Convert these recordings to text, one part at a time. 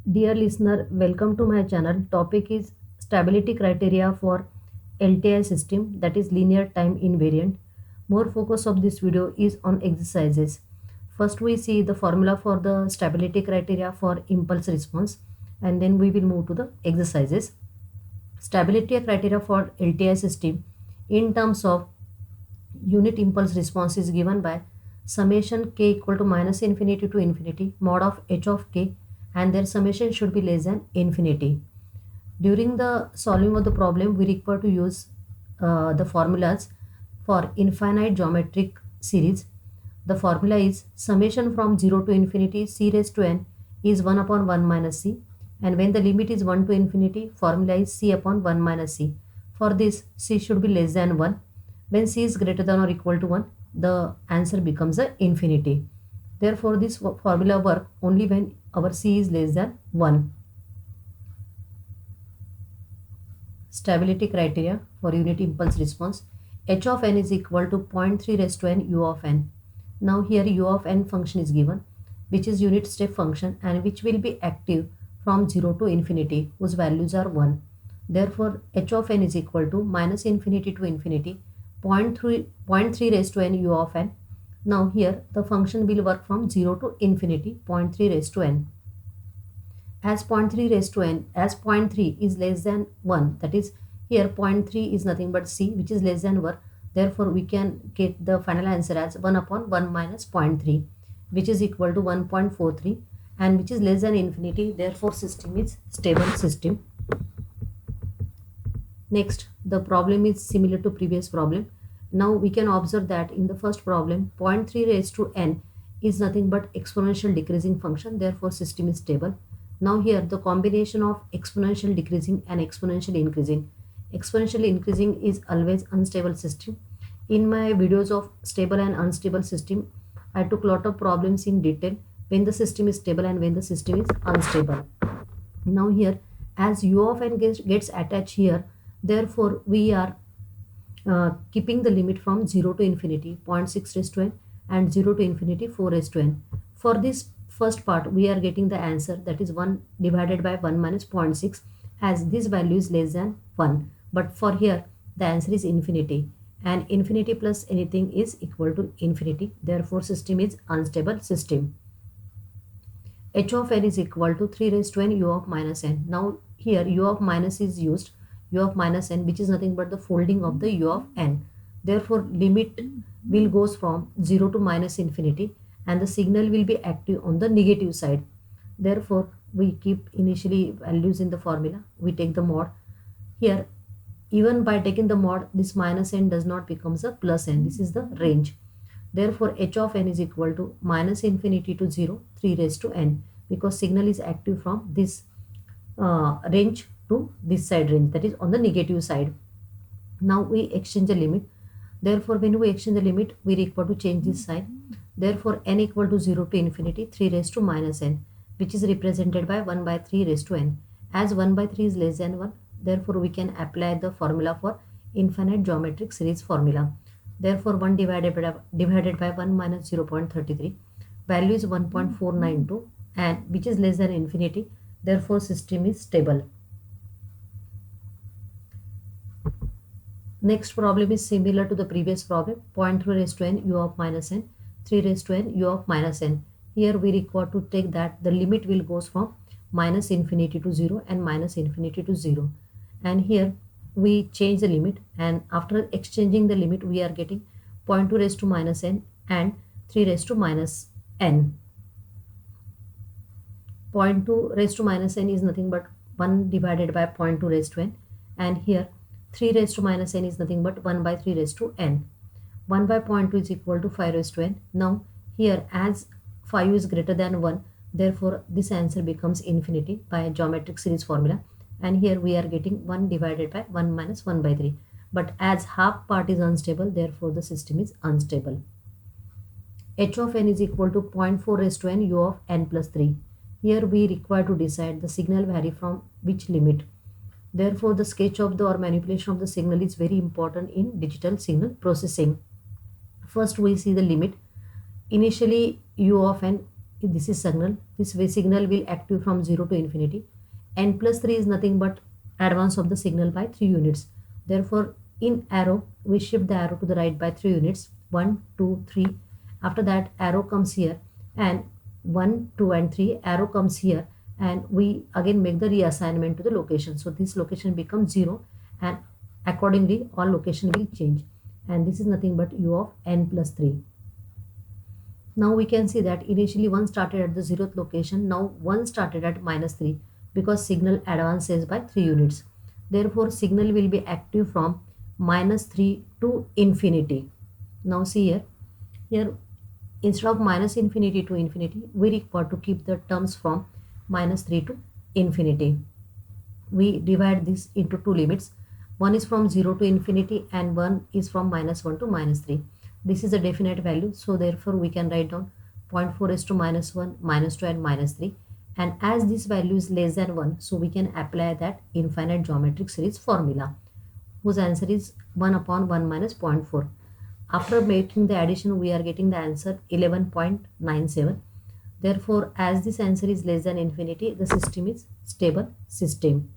Dear listener, welcome to my channel. Topic is stability criteria for LTI system, that is linear time invariant. More focus of this video is on exercises. First we see the formula for the stability criteria for impulse response, and then we will move to the exercises. Stability criteria for LTI system in terms of unit impulse response is given by summation k equal to minus infinity to infinity mod of h of k, and their summation should be less than infinity. During the solving of the problem, we require to use the formulas for infinite geometric series. The formula is summation from 0 to infinity c raised to n is 1 upon 1 minus c, and when the limit is 1 to infinity, formula is c upon 1 minus c. For this, c should be less than 1. When c is greater than or equal to 1, the answer becomes a infinity. Therefore, this formula work only when our c is less than 1. Stability criteria for unit impulse response. H of n is equal to 0.3 raised to n u of n. Now here u of n function is given, which is unit step function and which will be active from 0 to infinity, whose values are 1. Therefore, h of n is equal to minus infinity to infinity 0.3 raised to n u of n. Now here the function will work from 0 to infinity 0.3 raised to n. As 0.3 raised to n, as 0.3 is less than 1, that is here 0.3 is nothing but c, which is less than 1. Therefore, we can get the final answer as 1 upon 1 minus 0.3, which is equal to 1.43, and which is less than infinity. Therefore, system is stable system. Next, the problem is similar to previous problem. Now we can observe that in the first problem, 0.3 raised to n is nothing but exponential decreasing function. Therefore, system is stable. Now here the combination of exponential decreasing and exponential increasing. Exponential increasing is always unstable system. In my videos of stable and unstable system, I took lot of problems in detail when the system is stable and when the system is unstable. Now here, as u of n gets attached here, therefore we are keeping the limit from 0 to infinity 0.6 raised to n and 0 to infinity 4 raised to n. For this first part, we are getting the answer, that is 1 divided by 1 minus 0.6, as this value is less than 1. But for here, the answer is infinity, and infinity plus anything is equal to infinity. Therefore, system is unstable system. H of n is equal to 3 raised to n u of minus n. Now here u of minus is used, u of minus n, which is nothing but the folding of the u of n. Therefore, limit will goes from 0 to minus infinity, and the signal will be active on the negative side. Therefore, we keep initially values in the formula. We take the mod. Here, even by taking the mod, this minus n does not becomes a plus n. This is the range. Therefore, h of n is equal to minus infinity to 0, 3 raised to n, because signal is active from this range to this side range, that is on the negative side. Now we exchange the limit. Therefore, when we exchange the limit, we require to change this sign. Therefore, n equal to 0 to infinity 3 raised to minus n, which is represented by 1 by 3 raised to n. As 1 by 3 is less than 1, therefore we can apply the formula for infinite geometric series formula. Therefore, 1 divided by 1 minus 0.33, value is 1.492, and which is less than infinity. Therefore, system is stable. Next problem is similar to the previous problem, 0.3 raised to n u of minus n, 3 raised to n u of minus n. Here we require to take that the limit will goes from minus infinity to 0 and minus infinity to 0. And here we change the limit, and after exchanging the limit, we are getting 0.2 raised to minus n and 3 raised to minus n. 0.2 raised to minus n is nothing but 1 divided by 0.2 raised to n, and here 3 raised to minus n is nothing but 1 by 3 raised to n. 1 by 0.2 is equal to 5 raised to n. Now here, as 5 is greater than 1, therefore this answer becomes infinity by geometric series formula, and here we are getting 1 divided by 1 minus 1 by 3. But as half part is unstable, therefore the system is unstable. H of n is equal to 0.4 raised to n u of n plus 3. Here we require to decide the signal vary from which limit. Therefore, the sketch of the or manipulation of the signal is very important in digital signal processing. First, we see the limit. Initially, u of n this is signal. This way signal will active from 0 to infinity. N plus 3 is nothing but advance of the signal by 3 units. Therefore, in arrow, we shift the arrow to the right by 3 units. 1, 2, 3. After that, arrow comes here, and 1, 2 and 3 arrow comes here, and we again make the reassignment to the location. So this location becomes 0, and accordingly all location will change, and this is nothing but u of n plus 3. Now we can see that initially 1 started at the 0th location. Now 1 started at minus 3 because signal advances by 3 units. Therefore, signal will be active from minus 3 to infinity. Now see here. Here, instead of minus infinity to infinity, we require to keep the terms from minus 3 to infinity. We divide this into two limits. One is from 0 to infinity and one is from minus 1 to minus 3. This is a definite value, so therefore we can write down 0.4 is to minus 1, minus 2 and minus 3. And as this value is less than 1, so we can apply that infinite geometric series formula, whose answer is 1 upon 1 minus 0.4. After making the addition, we are getting the answer 11.97. Therefore, as this answer is less than infinity, the system is stable system.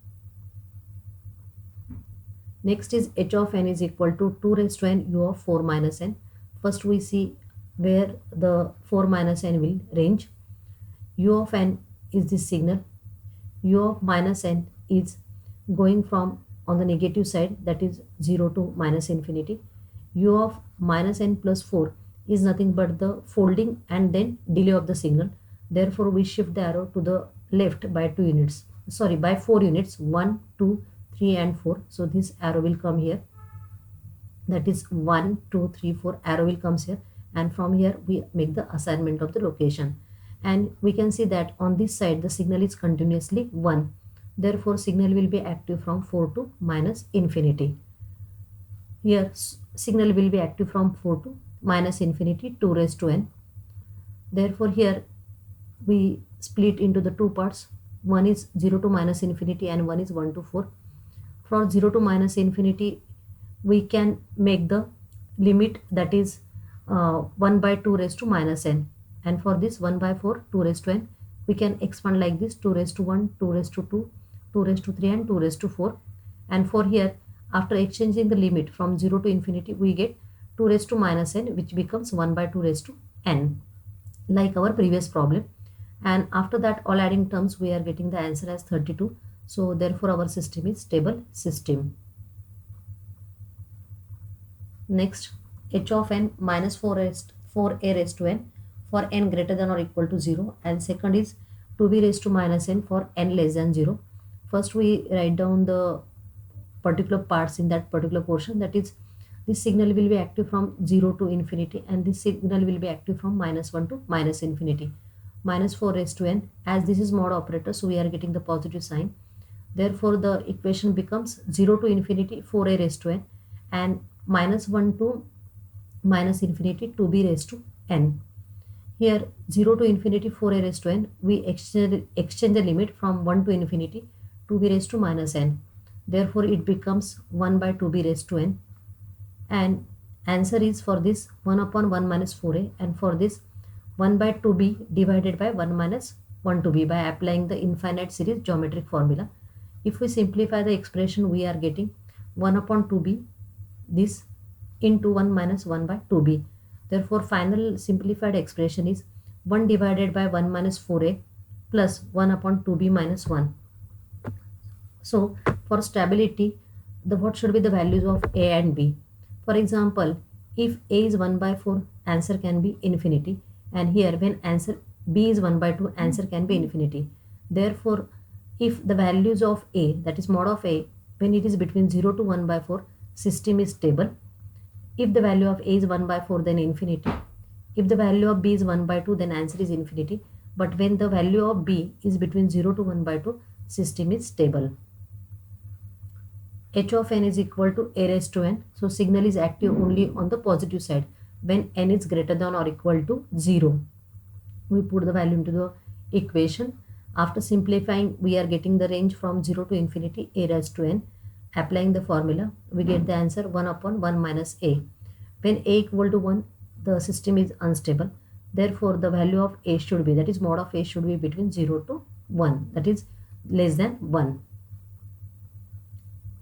Next is h of n is equal to 2 raised to n u of 4 minus n. First we see where the 4 minus n will range. U of n is this signal. U of minus n is going from on the negative side, that is 0 to minus infinity. U of minus n plus 4 is nothing but the folding and then delay of the signal. Therefore, we shift the arrow to the left by 2 units. Sorry, by 4 units. 1, 2, 3 and 4. So this arrow will come here. That is 1, 2, 3, 4. Arrow will comes here, and from here we make the assignment of the location. And we can see that on this side the signal is continuously 1. Therefore, signal will be active from 4 to minus infinity. Here signal will be active from 4 to minus infinity 2 raised to n. Therefore, here we split into the two parts. One is 0 to minus infinity and one is 1 to 4. For 0 to minus infinity, we can make the limit, that is 1 by 2 raised to minus n. And for this 1 by 4, 2 raised to n, we can expand like this: 2 raised to 1, 2 raised to 2, 2 raised to 3 and 2 raised to 4. And for here, after exchanging the limit from 0 to infinity, we get 2 raised to minus n, which becomes 1 by 2 raised to n, like our previous problem. And after that, all adding terms, we are getting the answer as 32. So therefore, our system is stable system. Next, h of n minus 4a raised to n for n greater than or equal to 0, and second is 2b raised to minus n for n less than 0. First, we write down the particular parts in that particular portion, that is this signal will be active from 0 to infinity and this signal will be active from minus 1 to minus infinity. Minus 4 raised to n, as this is mod operator, so we are getting the positive sign. Therefore, the equation becomes 0 to infinity 4a raised to n and minus 1 to minus infinity 2b raised to n. Here 0 to infinity 4a raised to n, we exchange the limit from 1 to infinity 2b raised to minus n. Therefore, it becomes 1 by 2b raised to n, and answer is for this 1 upon 1 minus 4a, and for this 1 by 2b divided by 1 minus 1 to b by applying the infinite series geometric formula. If we simplify the expression, we are getting 1 upon 2b this into 1 minus 1 by 2b. Therefore, final simplified expression is 1 divided by 1 minus 4a plus 1 upon 2b minus 1. So, for stability, what should be the values of a and b? For example, if a is 1 by 4, answer can be infinity, and here when answer b is 1 by 2, answer can be infinity. Therefore, if the values of a, that is mod of a, when it is between 0 to 1 by 4, system is stable. If the value of a is 1 by 4, then infinity. If the value of b is 1 by 2, then answer is infinity. But when the value of b is between 0 to 1 by 2, system is stable. H of n is equal to a raised to n. So signal is active only on the positive side when n is greater than or equal to 0. We put the value into the equation. After simplifying, we are getting the range from 0 to infinity a raised to n. Applying the formula, we get the answer 1 upon 1 minus a. When a equal to 1, the system is unstable. Therefore, the value of a should be, that is mod of a should be between 0 to 1, that is less than 1.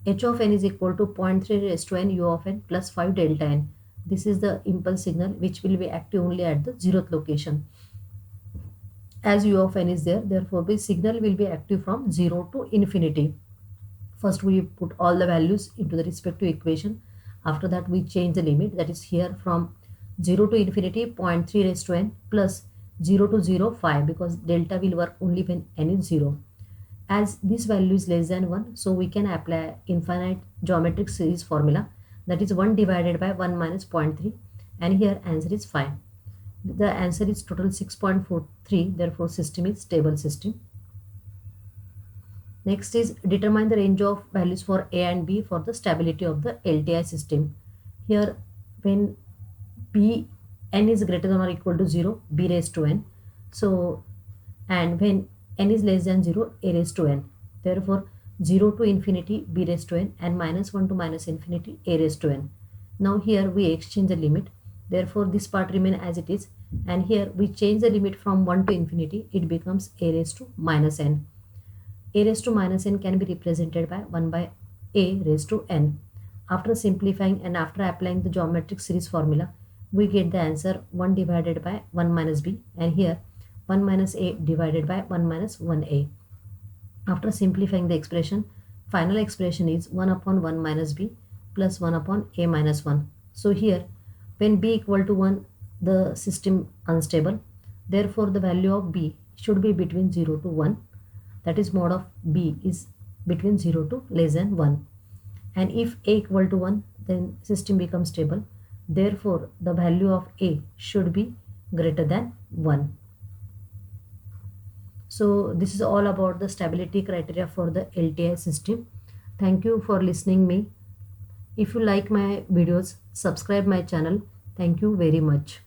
H of n is equal to 0.3 raised to n u of n plus 5 delta n. This is the impulse signal which will be active only at the 0th location. As u of n is there, therefore the signal will be active from 0 to infinity. First we put all the values into the respective equation. After that we change the limit, that is here from 0 to infinity 0.3 raised to n plus 0 to 0 5, because delta will work only when n is 0. As this value is less than 1, so we can apply infinite geometric series formula, that is 1 divided by 1 minus 0.3, and here answer is 5. The answer is total 6.43, therefore system is stable system. Next is determine the range of values for A and B for the stability of the LTI system. Here when B n is greater than or equal to 0, B raised to n. So, and when n is less than 0, A raised to n. Therefore 0 to infinity B raised to n and minus 1 to minus infinity A raised to n. Now here we exchange the limit. Therefore this part remain as it is, and here we change the limit from 1 to infinity. It becomes A raised to minus n. A raised to minus n can be represented by 1 by A raised to n. After simplifying and after applying the geometric series formula, we get the answer 1 divided by 1 minus b, and here 1 minus a divided by 1 minus 1a. After simplifying the expression, final expression is 1 upon 1 minus b plus 1 upon a minus 1. So here when b equal to 1, the system unstable. Therefore the value of b should be between 0 to 1, that is mod of b is between 0 to less than 1. And if a equal to 1, then system becomes stable. Therefore the value of a should be greater than 1. So this is all about the stability criteria for the LTI system. Thank you for listening me. If you like my videos, subscribe my channel. Thank you very much.